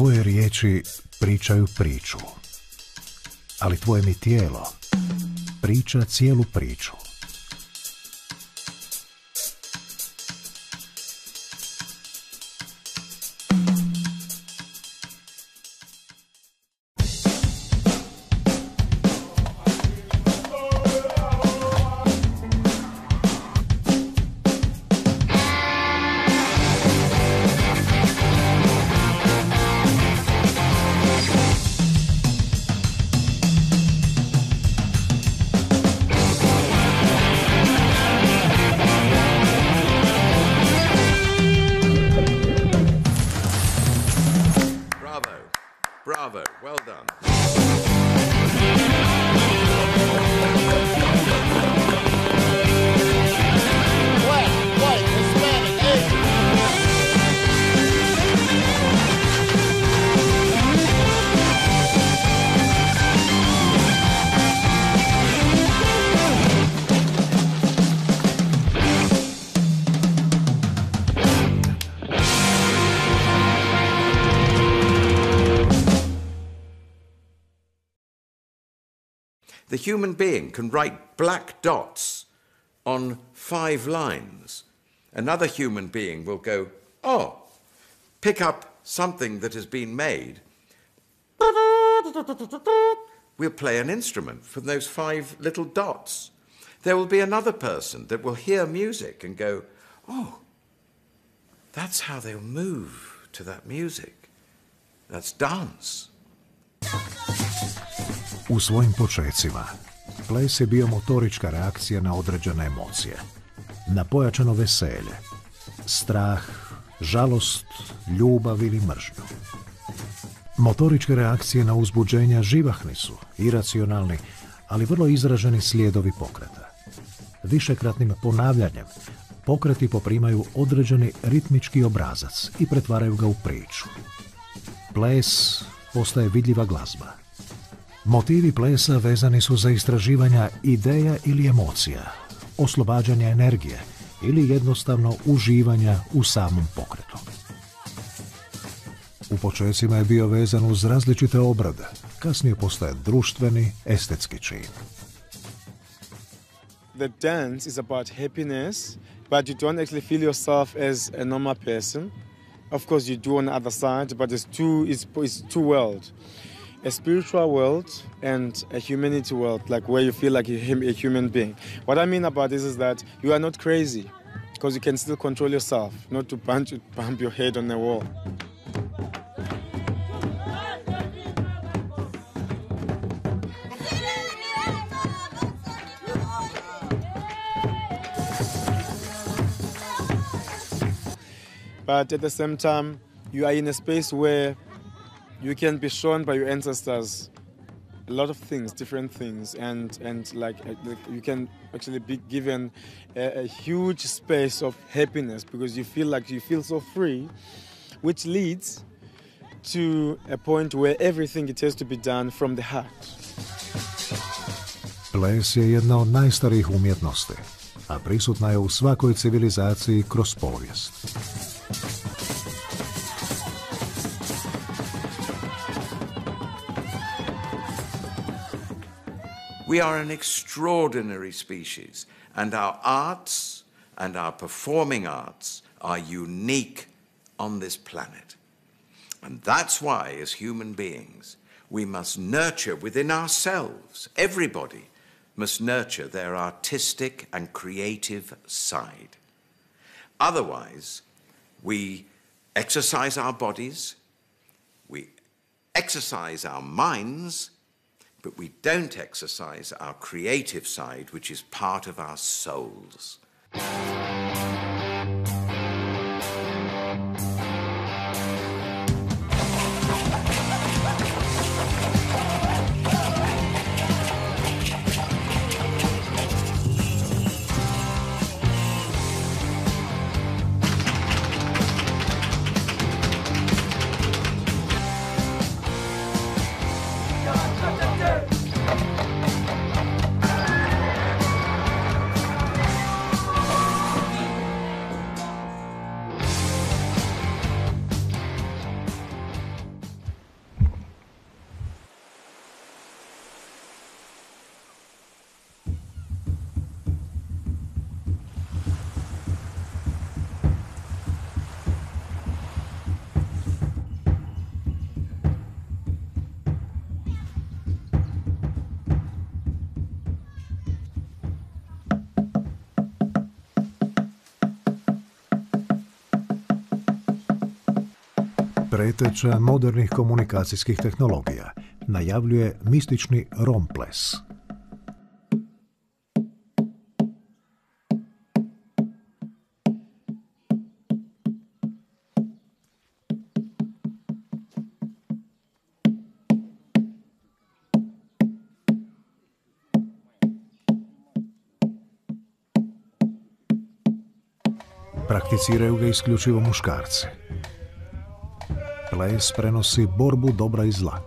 Tvoje riječi pričaju priču, ali tvoje mi tijelo priča cijelu priču. Bravo, well done. Black, white, Hispanic, Asian. The human being can write black dots on 5 lines. Another human being will go, oh, pick up something that has been made. We'll play an instrument from those 5 little dots. There will be another person that will hear music and go, oh, that's how they'll move to that music. That's dance. U svojim počecima, ples je bio motorička reakcija na određene emocije, na pojačano veselje, strah, žalost, ljubav ili mržnju. Motoričke reakcije na uzbuđenja živahni su, iracionalni, ali vrlo izraženi slijedovi pokreta. Višekratnim ponavljanjem pokreti poprimaju određeni ritmički obrazac i pretvaraju ga u priču. Ples postaje vidljiva glazba. Motivi plesa vezani su za istraživanja ideja ili emocija, oslobađanja energije ili jednostavno uživanja u samom pokretu. U počecima je bio vezan uz različite obrade, kasnije postaje društveni, estetski čin. The dance is about happiness, but you don't actually feel yourself as a normal person. Of course you do on the other side, but it's two worlds. A spiritual world and a humanity world, like where you feel like a human being. What I mean about this is that you are not crazy, because you can still control yourself, not to bump your head on the wall. But at the same time, you are in a space where you can be shown by your ancestors a lot of things, different things, and like you can actually be given a huge space of happiness because you feel so free, which leads to a point where everything it has to be done from the heart. Ples je jedna od najstarijih umjetnosti, a prisutna je u svakoj civilizaciji kroz povijest. We are an extraordinary species, and our arts and our performing arts are unique on this planet. And that's why, as human beings, we must nurture within ourselves, everybody must nurture their artistic and creative side. Otherwise, we exercise our bodies, we exercise our minds, but we don't exercise our creative side, which is part of our souls. Preteča modernih komunikacijskih tehnologija najavljuje mistični rom ples. Prakticiraju ga isključivo muškarci. Ples prenosi borbu dobra i zla.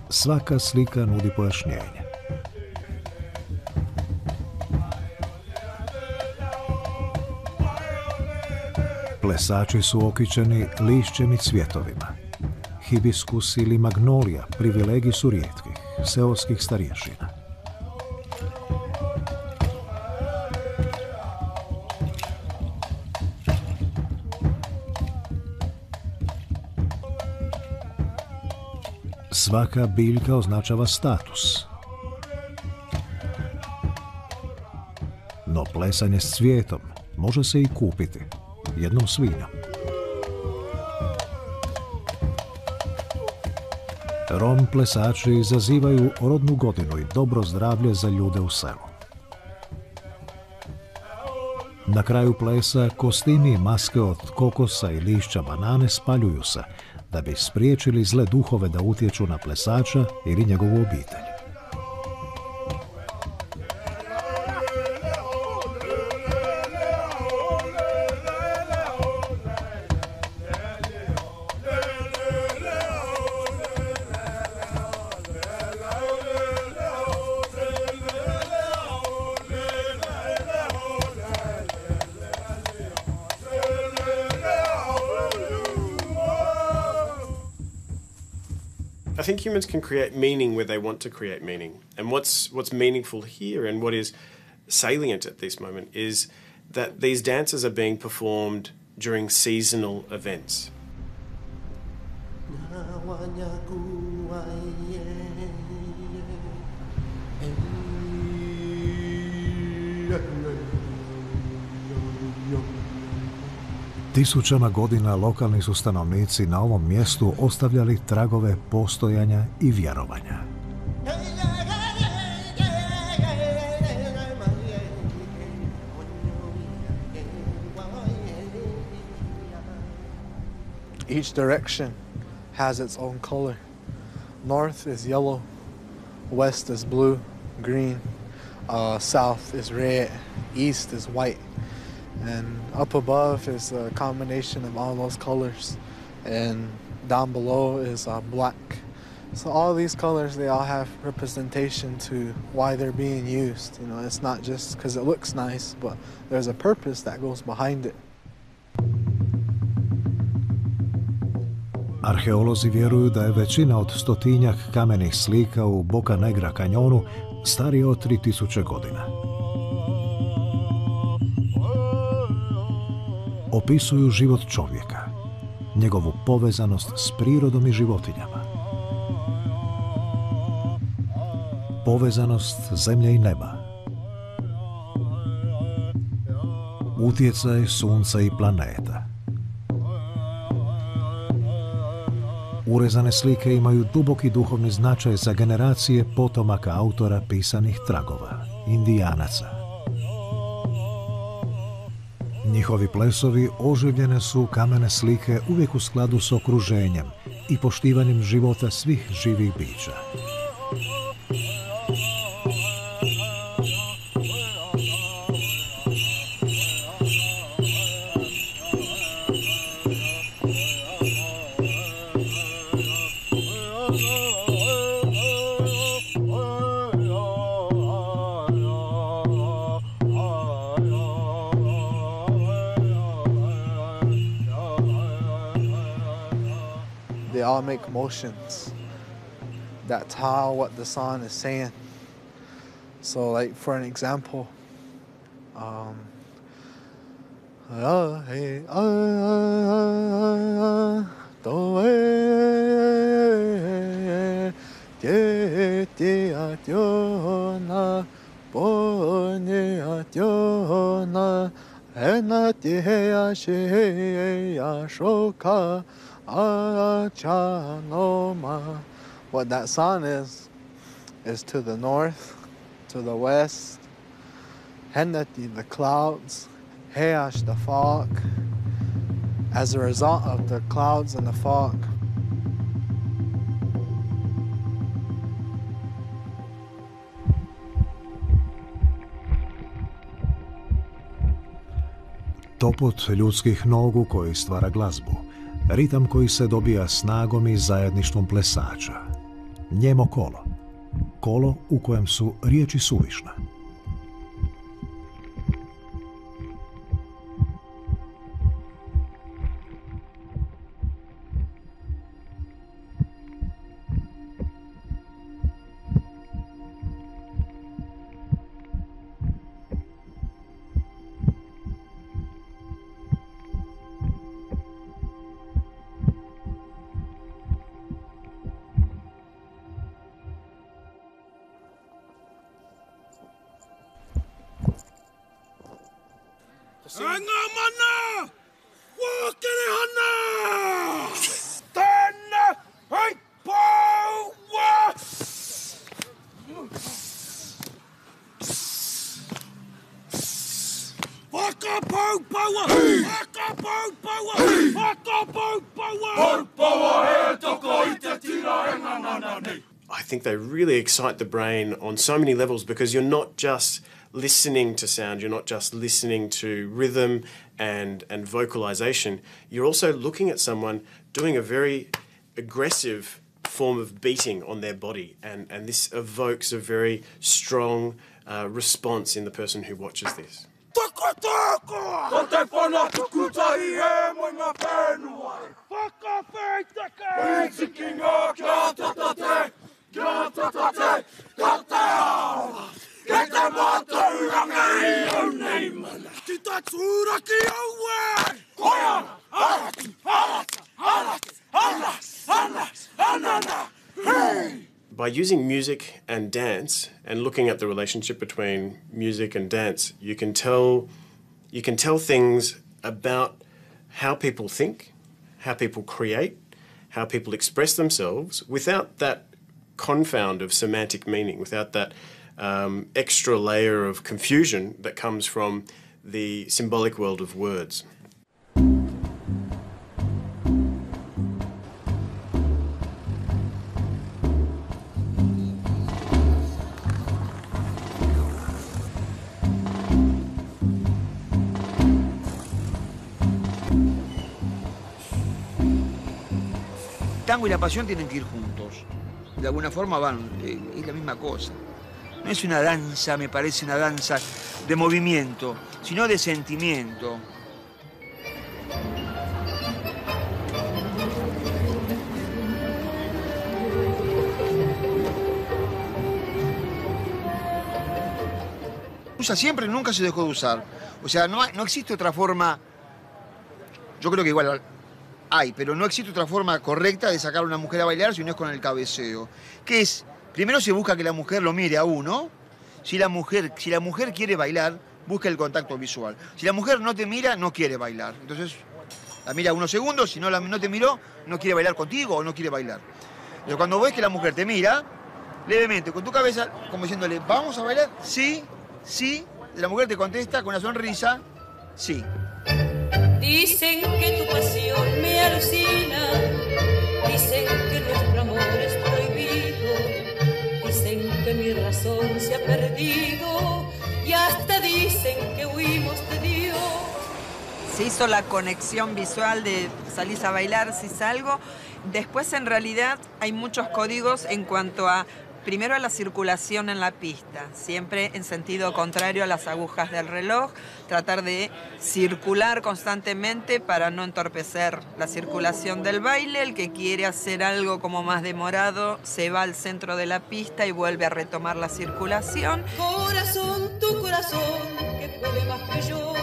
Svaka slika nudi pojašnjenje. Plesači su okićeni lišćem i cvjetovima. Hibiskus ili magnolija privilegij su rijetkih, seoskih starješina. Svaka biljka označava status. No plesanje s cvijetom može se i kupiti jednom svinjom. Rom plesači izazivaju rodnu godinu i dobro zdravlje za ljude u selu. Na kraju plesa kostimi i maske od kokosa i lišća banane spaljuju se da bi spriječili zle duhove da utječu na plesača ili njegovu obitelj. I think humans can create meaning where they want to create meaning. And what's meaningful here and what is salient at this moment is that these dances are being performed during seasonal events. Tisućama godina lokalni su stanovnici na ovom mjestu ostavljali tragove postojanja i vjerovanja. Each direction has its own color. North is yellow, west is blue, green, south is red, east is white. And up above is a combination of all those colors, and down below is black. So all these colors, they all have representation to why they're being used. You know, it's not just because it looks nice, but there's a purpose that goes behind it. Arheolozi vjeruju da je većina od 100-tinjak kamenih slika u Boca Negra kanjonu starije od 3000 godina. Opisuju život čovjeka, njegovu povezanost s prirodom i životinjama, povezanost zemlje i neba, utjecaj sunca i planeta. Urezane slike imaju duboki duhovni značaj za generacije potomaka autora pisanih tragova, indijanaca. Njihovi plesovi oživljene su kamene slike uvijek u skladu s okruženjem i poštivanjem života svih živih bića. They all make motions that tell what the song is saying. So like for an example, Achanoma. What that song is to the north, to the west, Henneti, the clouds, Heash, the fog. As a result of the clouds and the fog, Topot ljudskih nogu koji stvara glazbu, ritam koji se dobija snagom i zajedništvom plesača, njemo kolo, kolo u kojem su riječi suvišna. Angamana! Wakene hana! Stanna! Hey, power! Waka pow power! Waka pow power! Waka pow power! Power he toko ite tira enganana. I think they really excite the brain on so many levels because you're not just listening to sound, you're not just listening to rhythm and vocalization, you're also looking at someone doing a very aggressive form of beating on their body, and this evokes a very strong response in the person who watches this. By using music and dance and looking at the relationship between music and dance, you can tell things about how people think, how people create, how people express themselves without that confound of semantic meaning, without that extra layer of confusion that comes from the symbolic world of words. El tango y la pasión tienen que ir juntos. De alguna forma van, es la misma cosa. No es una danza, me parece una danza de movimiento, sino de sentimiento. Usa siempre, nunca se dejó de usar. O sea, no existe otra forma. Yo creo que igual hay, pero no existe otra forma correcta de sacar a una mujer a bailar si no es con el cabeceo. Que es, primero se busca que la mujer lo mire a uno. Si la mujer quiere bailar, busca el contacto visual. Si la mujer no te mira, no quiere bailar. Entonces, la mira unos segundos, si no te miró, no quiere bailar contigo o no quiere bailar. Pero cuando ves que la mujer te mira, levemente, con tu cabeza, como diciéndole, ¿vamos a bailar? Sí, sí. Y la mujer te contesta con una sonrisa, sí. Dicen que tu pasión me alucina, dicen que nuestro amor es prohibido, dicen que mi razón se ha perdido y hasta dicen que huimos de Dios. Se hizo la conexión visual de salís a bailar si salgo. Después, en realidad, hay muchos códigos en cuanto a, primero, a la circulación en la pista, siempre en sentido contrario a las agujas del reloj, tratar de circular constantemente para no entorpecer la circulación del baile. El que quiere hacer algo como más demorado se va al centro de la pista y vuelve a retomar la circulación. Corazón, tu corazón, que puede más que yo,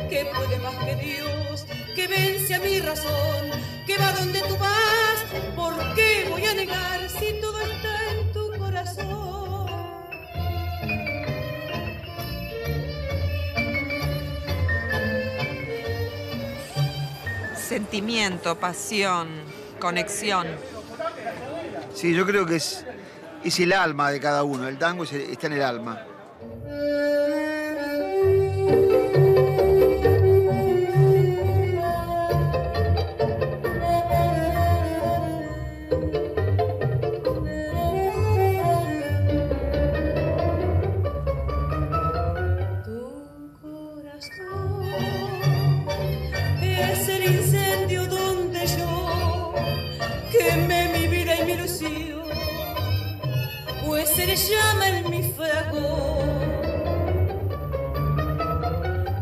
que puede más que Dios, que vence a mi razón, que va donde tú vas. ¿Por qué voy a negar si todo está en tu corazón? Sentimiento, pasión, conexión. Sí, yo creo que es el alma de cada uno. El tango está en el alma. Se le llama en mi fragor.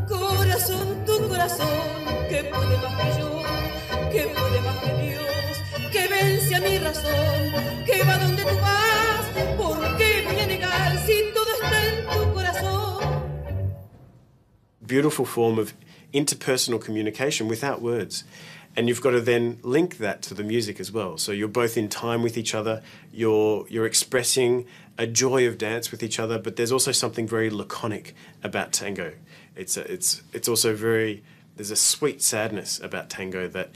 Corazón, tu corazón, que puede más que yo, que puede más que Dios, que vence a mi razón, que va donde tú vas, ¿por qué voy a negar si todo está en tu corazón? Beautiful form of interpersonal communication without words. And you've got to then link that to the music as well. So you're both in time with each other, you're expressing a joy of dance with each other, but there's also something very laconic about tango. It's also there's a sweet sadness about tango that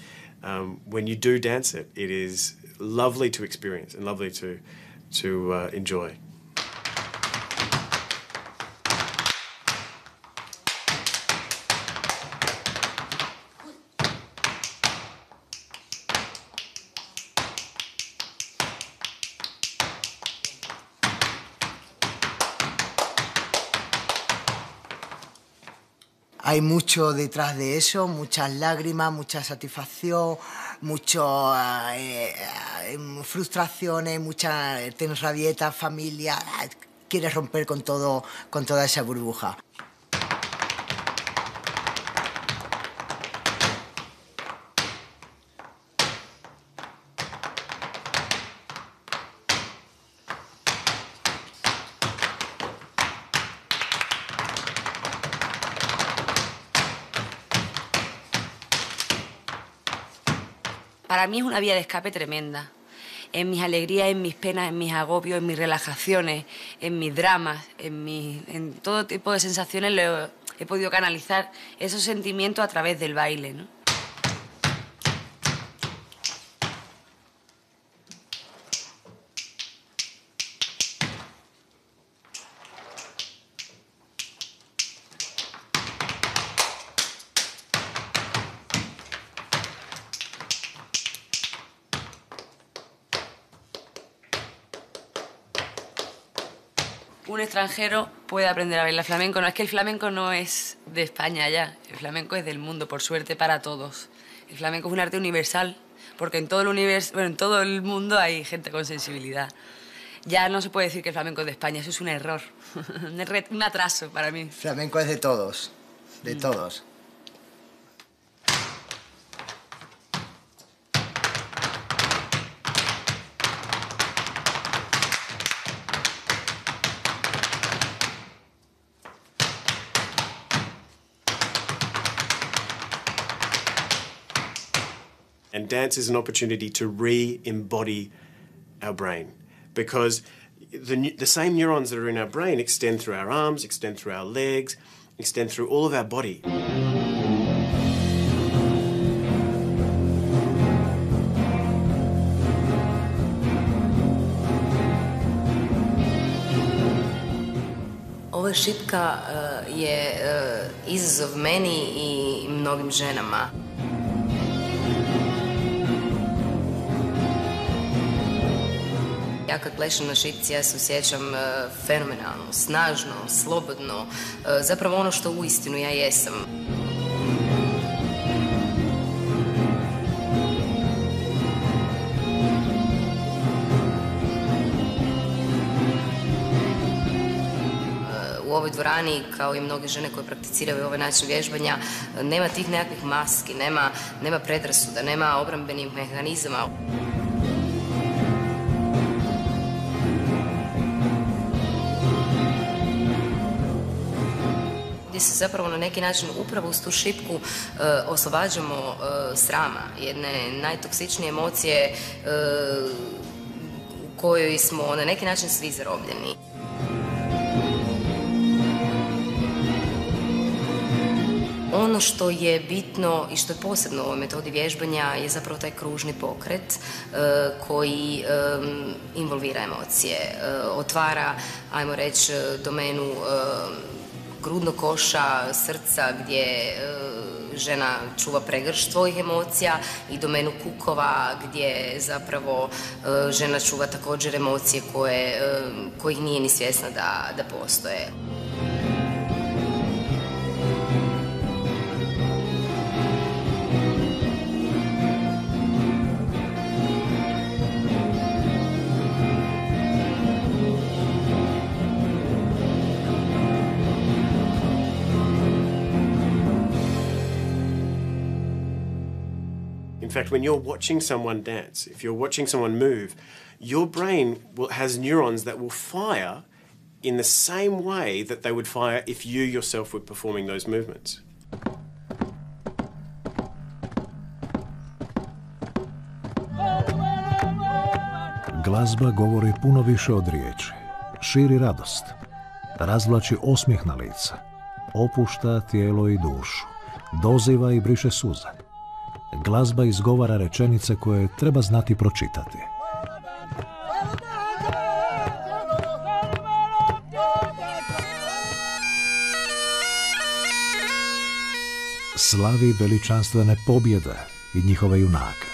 when you do dance it, it is lovely to experience and lovely to enjoy. Hay mucho detrás de eso, muchas lágrimas, mucha satisfacción, muchas frustraciones, tienes rabieta, familia, quieres romper con toda esa burbuja. Para mí es una vía de escape tremenda. En mis alegrías, en mis penas, en mis agobios, en mis relajaciones, en mis dramas, en todo tipo de sensaciones he podido canalizar esos sentimientos a través del baile, ¿no? Un extranjero puede aprender a bailar flamenco. No, es que el flamenco no es de España ya. El flamenco es del mundo, por suerte, para todos. El flamenco es un arte universal, porque en todo el universo, bueno, en todo el mundo hay gente con sensibilidad. Ya no se puede decir que el flamenco es de España, eso es un error. Un atraso para mí. El flamenco es de todos, de todos. And dance is an opportunity to re-embody our brain, because the same neurons that are in our brain extend through our arms, extend through our legs, extend through all of our body. Ova šipka je izazov meni i mnogim ženama. Ja kad plešem na šipci, ja se osjećam fenomenalno, snažno, slobodno, zapravo ono što uistinu ja jesam. U ovoj dvorani, kao i mnoge žene koje prakticiraju ovaj način vježbanja, nema tih nekakvih maski, nema predrasuda, nema obrambenih mehanizama. Gdje se zapravo na neki način upravo uz tu šipku oslobađamo srama, jedne najtoksičnije emocije u kojoj smo na neki način svi zarobljeni. ono što je bitno i što je posebno u ovoj metodi vježbanja je zapravo taj kružni pokret koji involvira emocije, otvara, ajmo reći, domenu grudnog koša, srca, gdje žena čuva pregršt svojih emocija, i domenu kukova, gdje zapravo žena čuva također emocije kojih nije ni svjesna da postoje. In fact, when you're watching someone dance, if you're watching someone move, your brain has neurons that will fire in the same way that they would fire if you yourself were performing those movements. Glazba govori puno više od riječi, širi radost, razvlači osmijeh na lica, opušta tijelo i dušu, doziva i briše suze. Glazba izgovara rečenice koje treba znati pročitati. Slavi veličanstvene pobjede i njihove junake.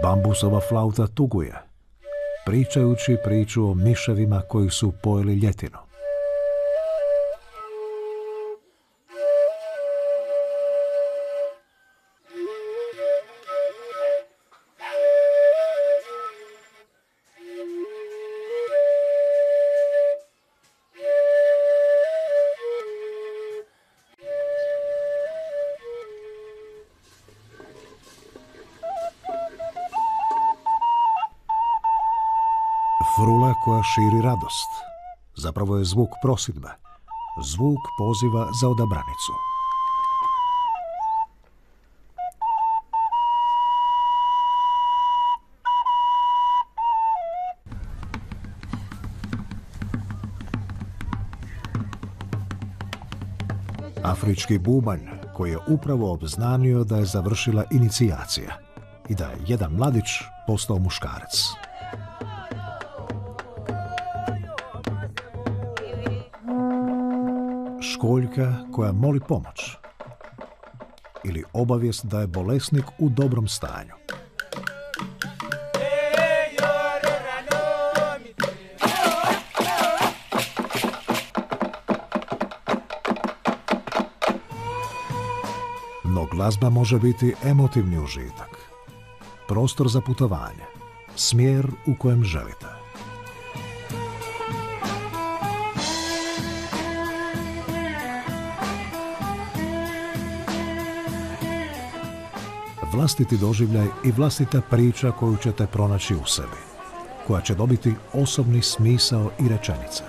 Bambusova flauta tuguje, pričajući priču o miševima koji su pojeli ljetinu. Frula koja širi radost, zapravo je zvuk prosidbe, zvuk poziva za odabranicu. Afrički bubanj koji je upravo obznanio da je završila inicijacija i da je jedan mladić postao muškarac. Školjka koja moli pomoć ili obavijest da je bolesnik u dobrom stanju. No glazba može biti emotivni užitak, prostor za putovanje, smjer u kojem želite. Vlastiti doživljaj i vlastita priča koju ćete pronaći u sebi, koja će dobiti osobni smisao i rečenice.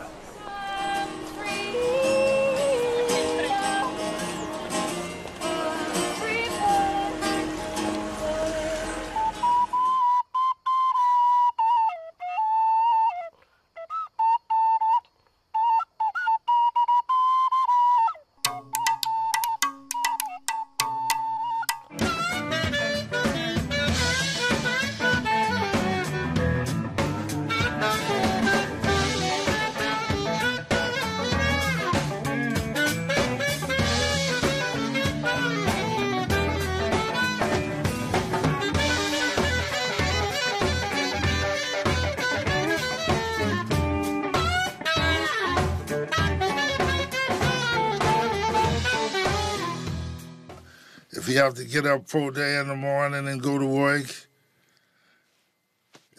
If you have to get up 4 days in the morning and go to work,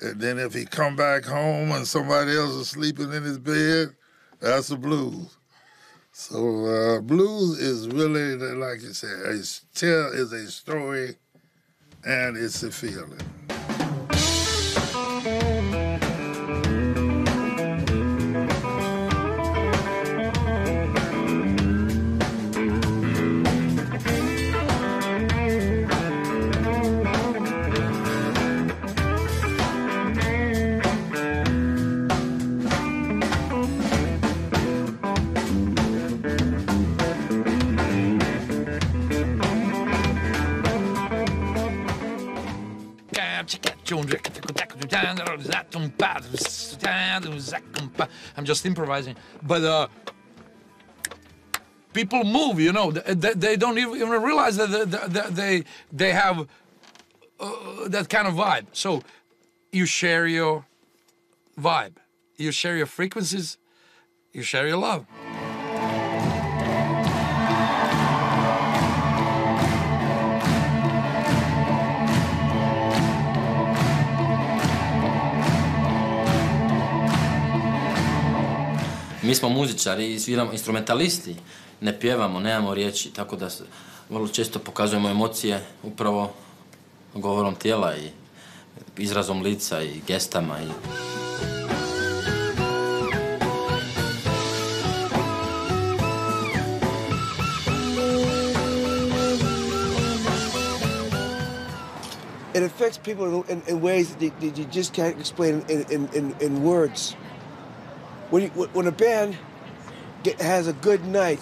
and then if he come back home and somebody else is sleeping in his bed, that's the blues. So blues is really, like you said, is a story and it's a feeling. I'm just improvising. But people move, you know. They don't even realize that they have that kind of vibe. So you share your vibe. You share your frequencies. You share your love. Mi smo muzičari i sviramo instrumentalisti, ne pjevamo, nemamo riječi, tako da vrlo često pokazujemo emocije upravo govorom tijela i izrazom lica i gestama. It affects people in ways that you just can't explain in words. When a band has a good night,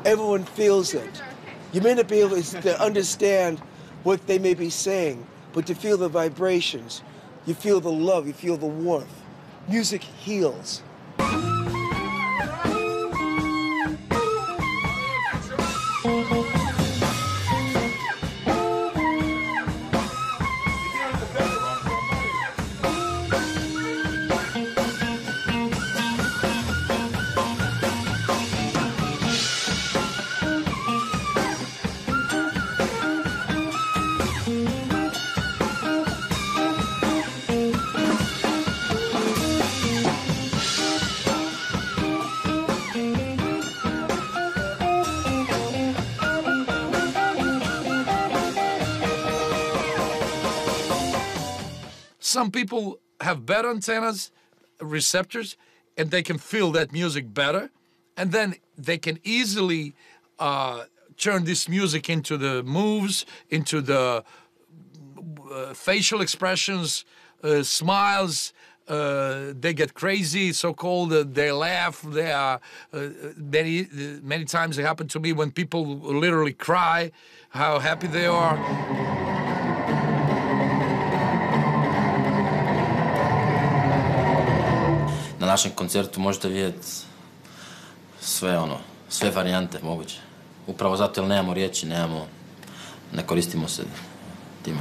everyone feels it. You may not be able to understand what they may be saying, but you feel the vibrations, you feel the love, you feel the warmth. Music heals. Some people have better antennas, receptors, and they can feel that music better. And then they can easily turn this music into the moves, into the facial expressions, smiles. They get crazy, so-called. They laugh. They are many times it happened to me when people literally cry, how happy they are. Na našem koncertu možete vidjeti sve varijante moguće. Upravo zato jer nemamo riječi, ne koristimo se time.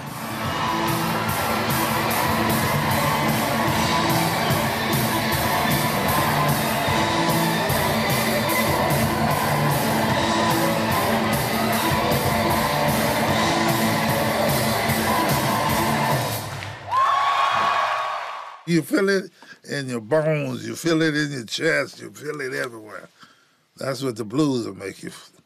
You feel it in your bones, you feel it in your chest, you feel it everywhere. That's what the blues will make you feel.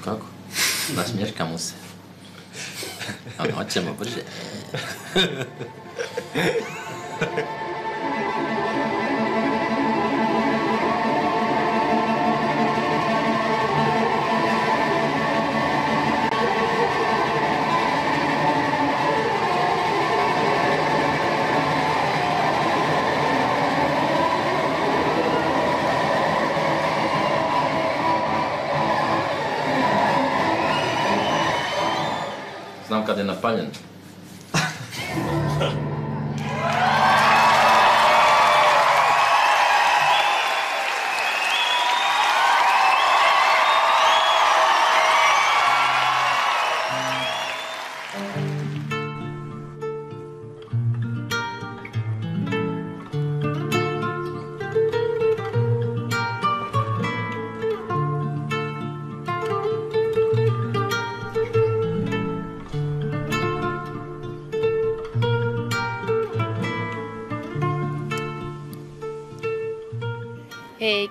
Kako? Nasmješkamo se. Hoćemo brže. Znam kad je napaljen.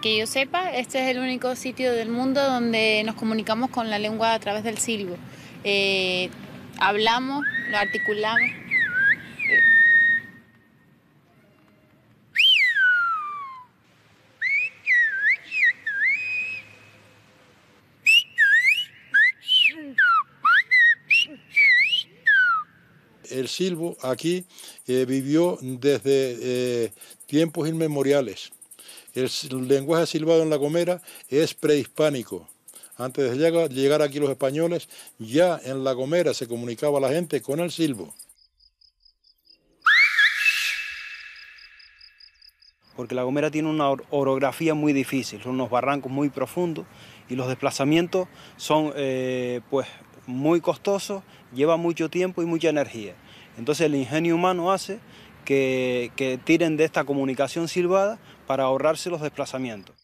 Que yo sepa, este es el único sitio del mundo donde nos comunicamos con la lengua a través del silbo. Hablamos, lo articulamos. el silbo aquí vivió desde tiempos inmemoriales. El lenguaje silbado en La Gomera es prehispánico. Antes de llegar aquí los españoles, ya en La Gomera se comunicaba la gente con el silbo. Porque La Gomera tiene una orografía muy difícil, son unos barrancos muy profundos y los desplazamientos son pues muy costosos, lleva mucho tiempo y mucha energía. Entonces el ingenio humano hace que tiren de esta comunicación silbada para ahorrarse los desplazamientos.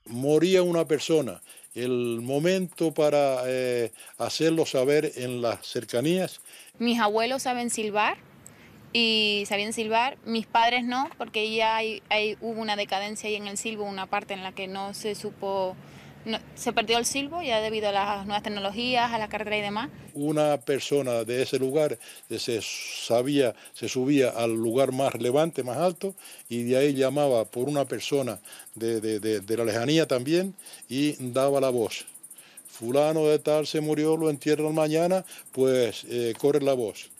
Moría una persona, el momento para hacerlo saber en las cercanías. Mis abuelos saben silbar y sabían silbar, mis padres no, porque ya hubo una decadencia ahí en el silbo, una parte en la que no se supo, se perdió el silbo ya debido a las nuevas tecnologías, a la carretera y demás. Una persona de ese lugar se subía al lugar más relevante, más alto, y de ahí llamaba por una persona de la lejanía también y daba la voz. Fulano de tal se murió, lo entierran mañana, pues corre la voz.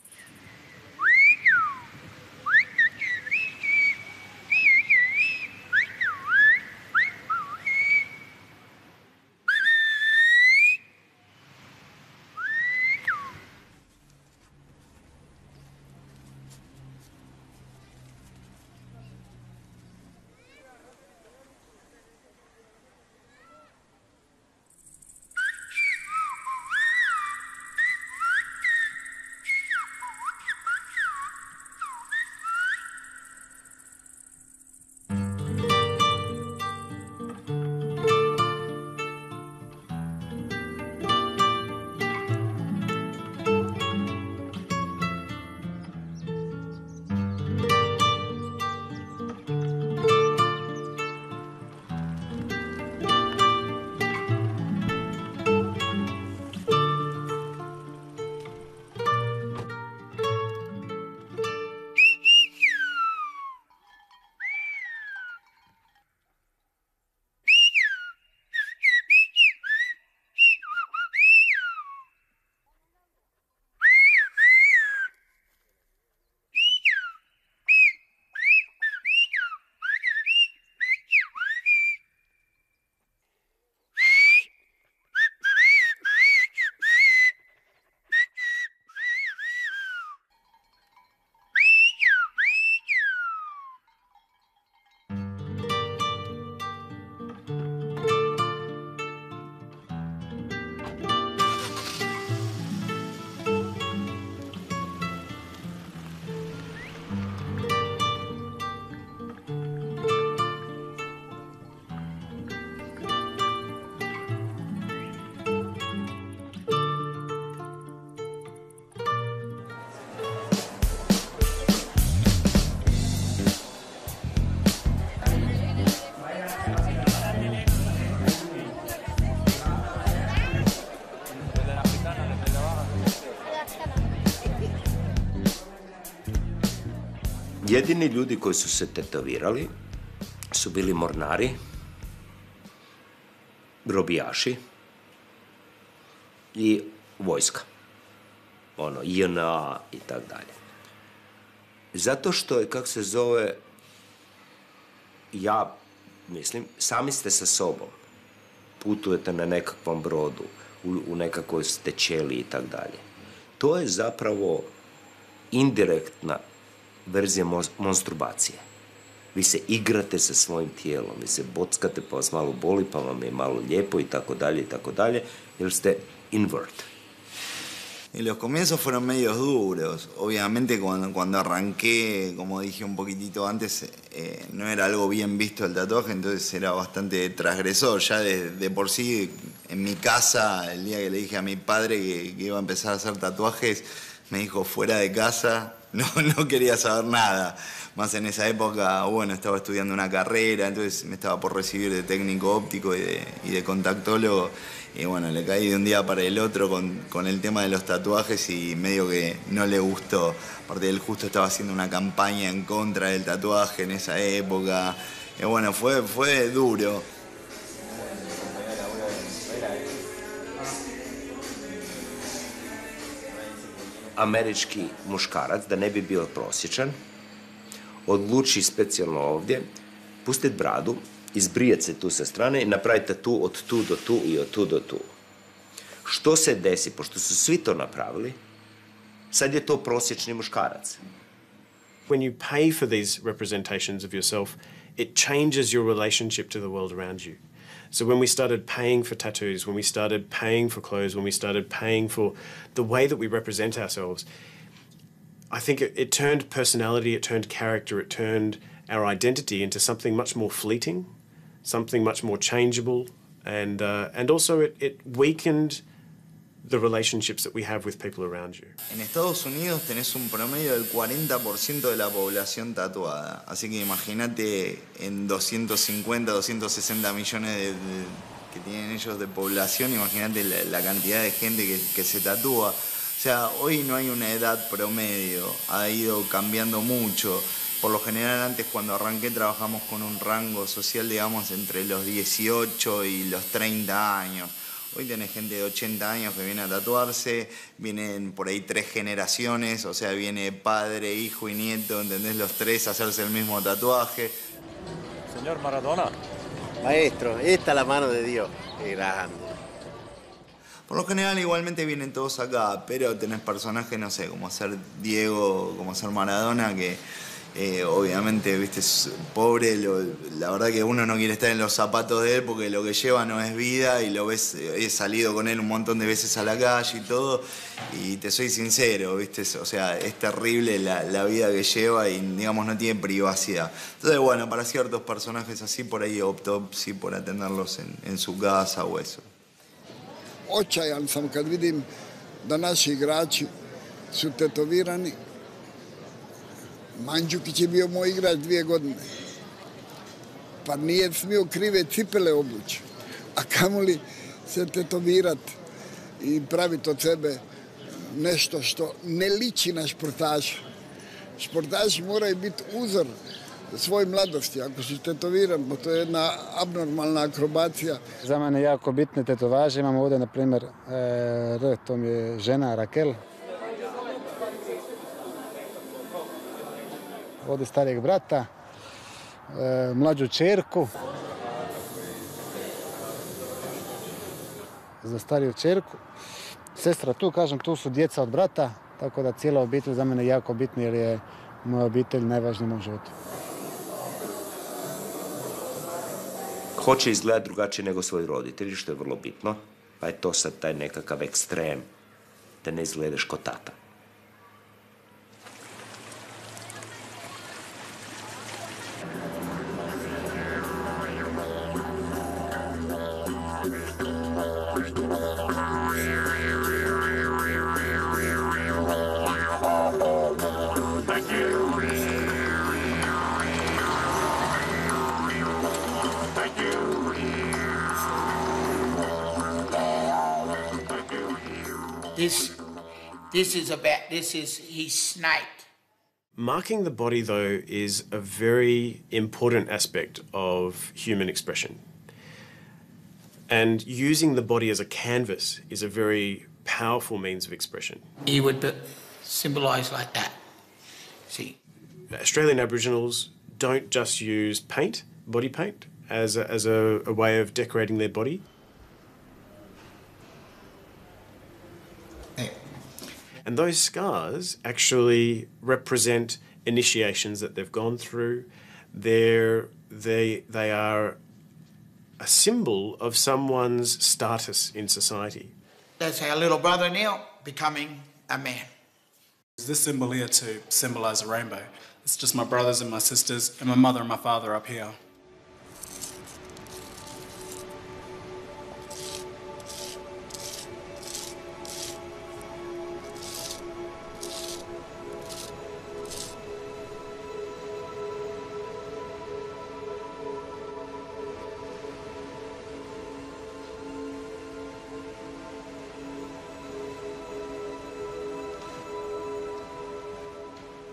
Jedini ljudi koji su se tetovirali su bili mornari, grobijaši i vojska. JNA i tak dalje. Zato što je, kako se zove, ja mislim, sami ste sa sobom. Putujete na nekakvom brodu, u nekakvoj ste ćeliji i tak dalje. To je zapravo indirektna verzija monstrubacije. Vi se igrate sa svojim tijelom, vi se bockate pa vas malo boli, pa vam je malo lijepo i tako dalje, jer ste invert. Y los comienzos fueron medios duros. Obviamente cuando arranqué, como dije un poquitito antes, no era algo bien visto el tatuaje, entonces era bastante transgresor. Ya de por sí, en mi casa, el día que le dije a mi padre que iba a empezar a hacer tatuajes, me dijo fuera de casa, no quería saber nada. Más en esa época, bueno, estaba estudiando una carrera, entonces me estaba por recibir de técnico óptico y de contactólogo. Y bueno, le caí de un día para el otro con el tema de los tatuajes y medio que no le gustó. Aparte, él justo estaba haciendo una campaña en contra del tatuaje en esa época. Y bueno, fue duro. američki muškarac, da ne bi bio prosječan, odluči specijalno ovdje pustiti bradu, izbrijati se tu sa strane i napraviti tatu od tu do tu i od tu do tu. Što se desi? Pošto su svi to napravili, sad je to prosječni muškarac. When you pay for these representations of yourself, it changes your relationship to the world around you. So when we started paying for tattoos, when we started paying for clothes, when we started paying for the way that we represent ourselves, I think it turned personality, it turned character, it turned our identity into something much more fleeting, something much more changeable, and also it weakened the relationships that we have with people around you. En Estados Unidos tenés un promedio del 40% de la población tatuada. Así que imagínate en 250, 260 millones que tienen ellos de población, imagínate la cantidad de gente que se tatúa. O sea, hoy no hay una edad promedio, ha ido cambiando mucho. Por lo general antes cuando arranqué trabajamos con un rango social, digamos, entre los 18 y los 30 años. Hoy tenés gente de 80 años que viene a tatuarse, vienen por ahí 3 generaciones, o sea, viene padre, hijo y nieto, ¿entendés? Los 3 a hacerse el mismo tatuaje. Señor Maradona. Maestro, esta es la mano de Dios, qué grande. Por lo general igualmente vienen todos acá, pero tenés personajes, no sé, como ser Diego, como ser Maradona, que obviamente, viste, es pobre, la verdad que uno no quiere estar en los zapatos de él porque lo que lleva no es vida y lo ves, he salido con él un montón de veces a la calle y todo, y te soy sincero, viste, o sea, es terrible la vida que lleva y, digamos, no tiene privacidad. Entonces, bueno, para ciertos personajes así, por ahí opto sí por atenderlos en su casa o eso. Očajan sam kad vidim da naši igrači su tetovirani. Mandžukić je bio moj igrač 2 godine. Pa nije smio krive cipele obući. A kamoli se tetovirati i praviti od sebe nešto što ne liči na športaša. Športaši moraju biti uzor svoj mladosti. Ako su tetovirani, pa to je jedna abnormalna akrobacija. Za mene jako bitne tetovaže. Imamo ovdje, na primjer, R, to mi je žena Rakel. Ovdje starijeg brata, mlađu čerku, za stariju čerku. Sestra tu, kažem, tu su djeca od brata, tako da cijela obitelj za mene jako bitna jer je moja obitelj najvažnija u mom životu. Hoće izgledati drugačije nego svoji roditelji, što je vrlo bitno, pa je to sad taj nekakav ekstrem, da ne izgledaš ko tata. This is his night. Marking the body, though, is a very important aspect of human expression. And using the body as a canvas is a very powerful means of expression. He would symbolize like that. See? Australian Aboriginals don't just use paint, body paint, as a way of decorating their body. And those scars actually represent initiations that they've gone through. They are a symbol of someone's status in society. That's our little brother Neil becoming a man. This symbol here to symbolize a rainbow. It's just my brothers and my sisters and my mother and my father up here.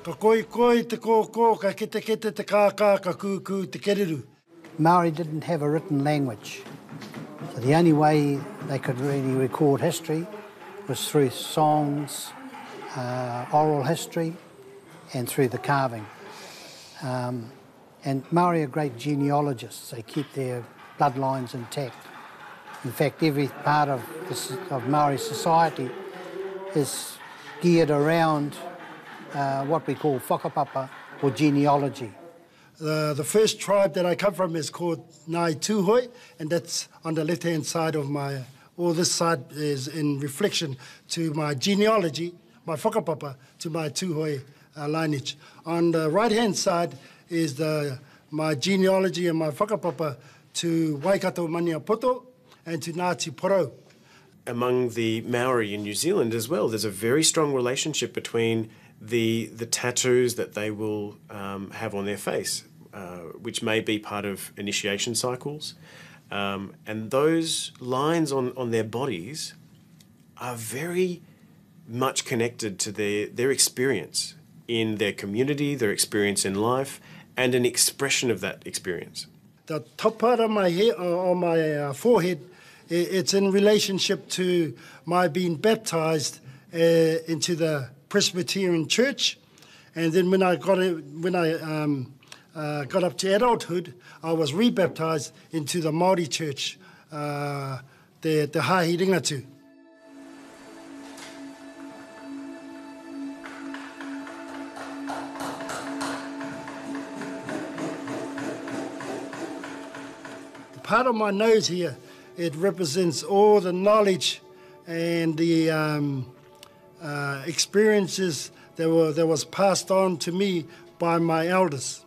Ka koi te ko ka kete te ka ku te keriru. Maori didn't have a written language. So the only way they could really record history was through songs, oral history, and through the carving. And Maori are great genealogists. They keep their bloodlines intact. In fact, every part of Maori society is geared around what we call whakapapa, or genealogy. The first tribe that I come from is called Nai Tuhoi, and that's on the left-hand side of this side is in reflection to my genealogy, my whakapapa, to my Tuhoi lineage. On the right-hand side is my genealogy and my whakapapa to Waikato Maniapoto and to Ngāti Porou. Among the Maori in New Zealand as well, there's a very strong relationship between the tattoos that they will have on their face, which may be part of initiation cycles. And those lines on their bodies are very much connected to their experience in their community, their experience in life, and an expression of that experience. The top part of my hair, on my forehead, it's in relationship to my being baptized into the Presbyterian Church, and then when I got up to adulthood, I was rebaptized into the Māori Church, the Hahi Ringatu. The part of my nose here, it represents all the knowledge and the experiences that was passed on to me by my elders,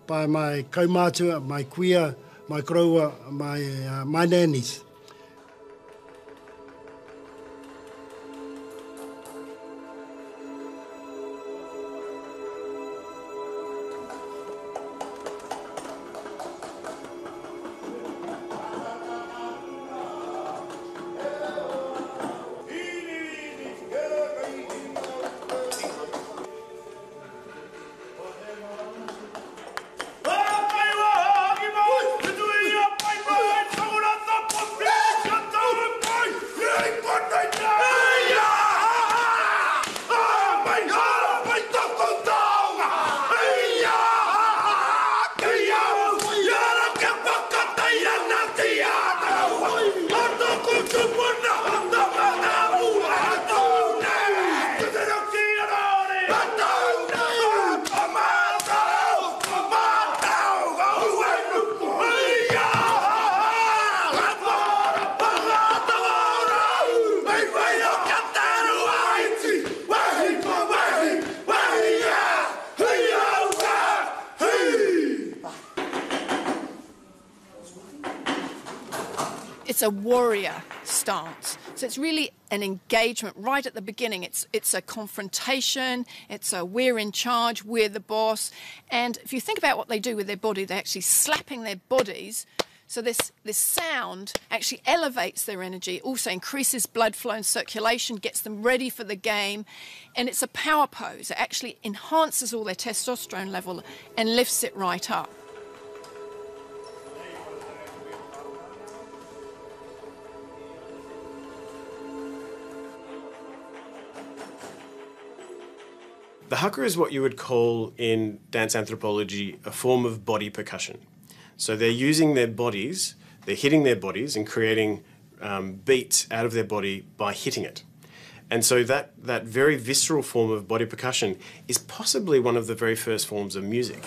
by my kaumātua, my kuia, my koroua, my nannies. It's a warrior stance. So it's really an engagement right at the beginning. It's a confrontation. It's a we're in charge, we're the boss. And if you think about what they do with their body, they're actually slapping their bodies. So this sound actually elevates their energy, also increases blood flow and circulation, gets them ready for the game. And it's a power pose. It actually enhances all their testosterone level and lifts it right up. The haka is what you would call in dance anthropology a form of body percussion. So they're using their bodies, they're hitting their bodies and creating beats out of their body by hitting it. And so that very visceral form of body percussion is possibly one of the very first forms of music.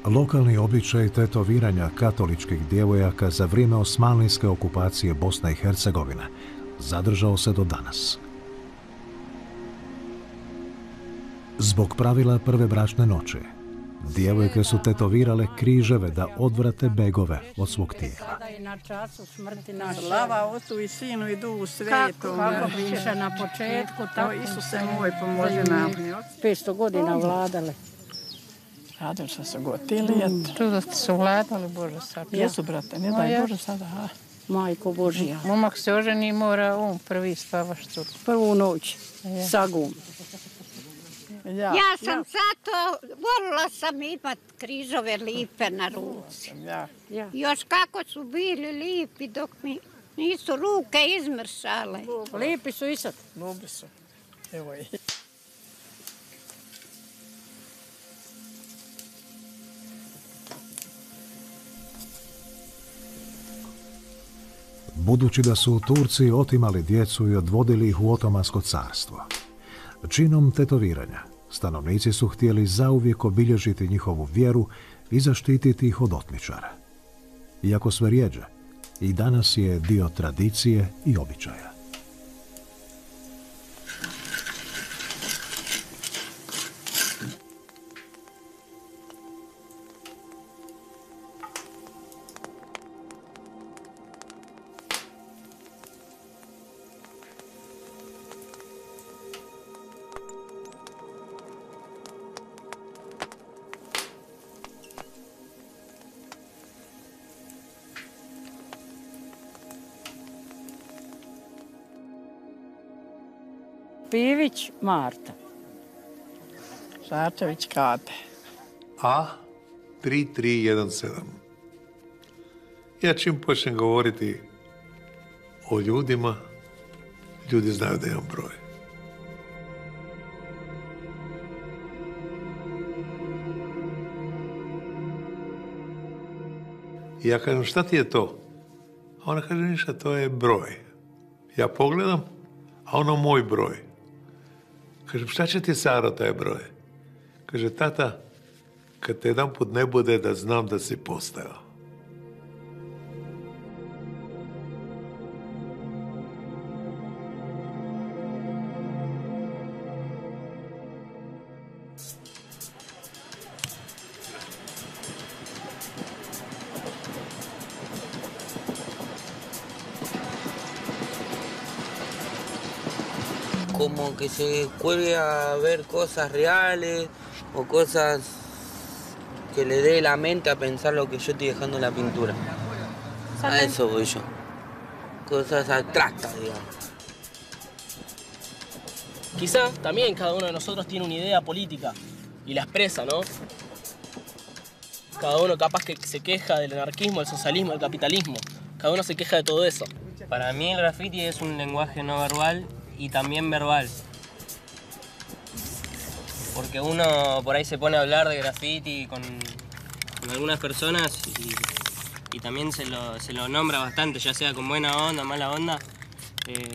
Lokalni običaj tetoviranja katoličkih djevojaka za vrijeme osmanlijske okupacije Bosne i Hercegovine zadržao se do danas. Zbog pravila prve bračne noći, djevojke su tetovirale križeve da odvrate begove od svog tijela. Slava Ocu i Sinu i Duhu Svetom. Kako piše na početku, tako Isuse moj pomozi nam. 500 godina vladale. Radili su gotilije. Tu da su vladali, Bože, sad. Jesu, brate, ne daj Bože sada. Majko Božija. Momak se oženi mora prvi spavaš tu. Prvu noć, sagum. Ja sam zato, volila sam imat križove lipe na ruci. Još kako su bili lipi dok mi nisu ruke izmršale. Lipi su i sad. Dobri su. Evo i. Budući da su Turci otimali djecu i odvodili ih u Otomansko carstvo, činom tetoviranja stanovnici su htjeli zauvijek obilježiti njihovu vjeru i zaštititi ih od otmičara. Iako sve rjeđe, i danas je dio tradicije i običaja. Pivić Marta. Šarčević Kate. A3317. Ja čim počnem govoriti o ljudima, ljudi znaju da imam broj. I ja kažem, šta ti je to? A ona kaže, ništa, to je broj. Ja pogledam, a ono moj broj. Kažem, šta će ti, Saro, taj broj? Kaže, tata, kad te jedan put ne bude, da znam da si postajao. Como que se cuelgue a ver cosas reales o cosas que le dé la mente a pensar lo que yo estoy dejando en la pintura. A eso voy yo. Cosas abstractas, digamos. Quizá también cada uno de nosotros tiene una idea política y la expresa, ¿no? Cada uno capaz que se queja del anarquismo, del socialismo, del capitalismo. Cada uno se queja de todo eso. Para mí el graffiti es un lenguaje no verbal y también verbal. Porque uno por ahí se pone a hablar de graffiti con algunas personas y también se lo nombra bastante, ya sea con buena onda, mala onda.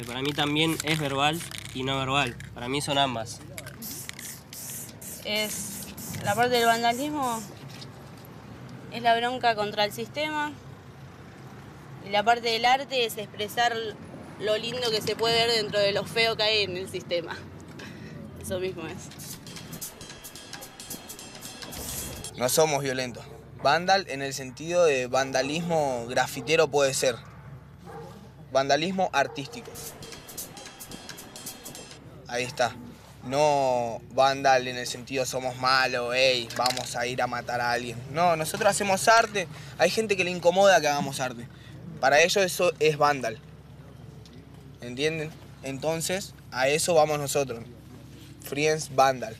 Para mí también es verbal y no verbal. Para mí son ambas. Es la parte del vandalismo, es la bronca contra el sistema. Y la parte del arte es expresar lo lindo que se puede ver dentro de lo feo que hay en el sistema. Eso mismo es. No somos violentos. Vandal en el sentido de vandalismo grafitero puede ser. Vandalismo artístico. Ahí está. No vandal en el sentido somos malos, hey, vamos a ir a matar a alguien. No, nosotros hacemos arte. Hay gente que le incomoda que hagamos arte. Para ellos eso es vandal. ¿Entienden? Entonces, a eso vamos nosotros. Friends Vandal.